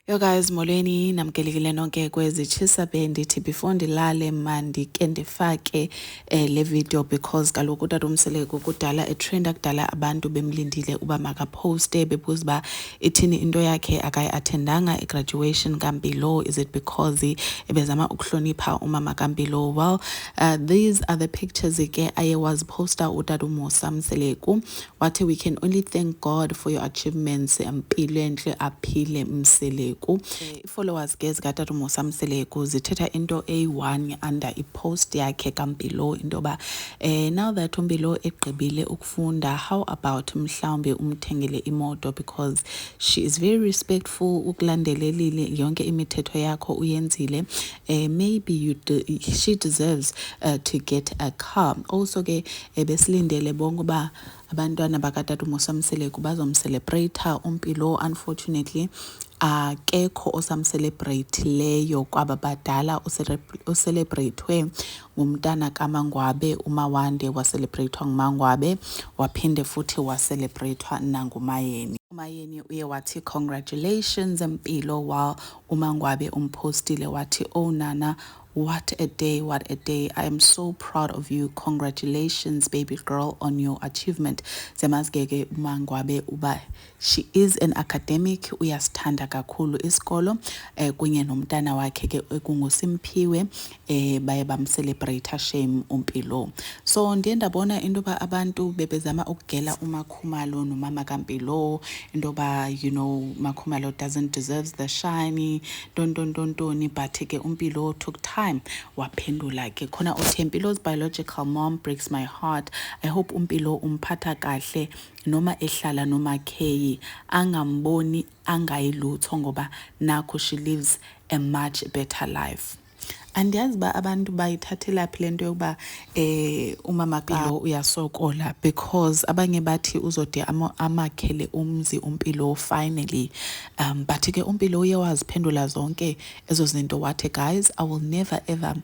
Yo guys, molweni namkelekile nonke kwezitshisa bendithi before ndilale mandike ndifake le video because kaloku utata uMseleko kudala etrenda kudala abantu bemlindile uba makaposte bebuza uba ithini into yakhe akayi-athendanga igraduation kaMpilo. Is it because ebezama ukuhlonipha umama kaMpilo? Well, these are the pictures ke aye waziposta utata uMusa Mseleko wathi we can only thank God for your achievements. Mpilo enhle aphile Mseleko. Followers ke zikatata uMusa Mseleko zithetha into eyi-1 under ipost yakhe kaMpilo into ba now that uMpilo egqibile ukufunda, how about mhlawumbe umthengele imoto, because she is very respectful, ukulandelelile yonke imithetho yakho uyenzile. Maybe she deserves to get a car. Also ke besilindele bonke uba abantwana bakatata uMusa Mseleko bazomcelebrate uMpilo. Unfortunately akekho osamcelebrate leyo kwaba badala ucelebratewe ngumntana kaMangwabe. uMawande wacelebratewa nguMangwabe waphinde futhi wacelebratewa nanguMayeni. uMayeni uye wathi congratulations Mpilo, while uMangwabe umpostile wathi oh nana, what a day, what a day. I am so proud of you. Congratulations, baby girl, on your achievement. Zemazgege Mangwabe uba she is an academic. Uyasithanda kakhulu isikolo kunye nomntana wakhe ke kunguSimphiwe baye bamcelebrate shame uMpilo. So ndiye ndabona into ba abantu bebezama ukugela uMakhumalo nomama kaMpilo into ba Makhumalo doesn't deserve the shiny don't, but ke uMpilo took time waphendula ke khona othe Mpilo's biological mom breaks my heart. I hope uMpilo umphatha kahle noma ehlala noma kheyi, angamboni angayilutho ngoba nakho she lives a much better life. Andiyazi ba abantu bayithathela phi lento yokuba umama Mpilo uyasokola, because abanye bathi uzode amakhele umzi uMpilo finally. But ke uMpilo uye waziphendula zonke ezo zinto wathi guys, I will never ever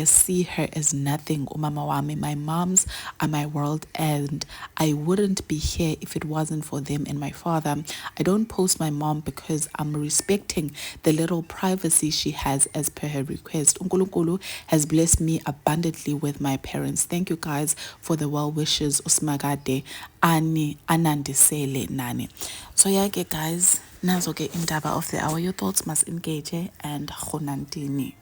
see her as nothing. Umama wami, my moms are my world and I wouldn't be here if it wasn't for them and my father. I don't post my mom because I'm respecting the little privacy she has as per her request. uNkulunkulu has blessed me abundantly with my parents. Thank you guys for the well wishes. Usmagade ani anandisele nani. So yeah guys, nazo ke indaba of the hour. Your thoughts must engage and khonantini.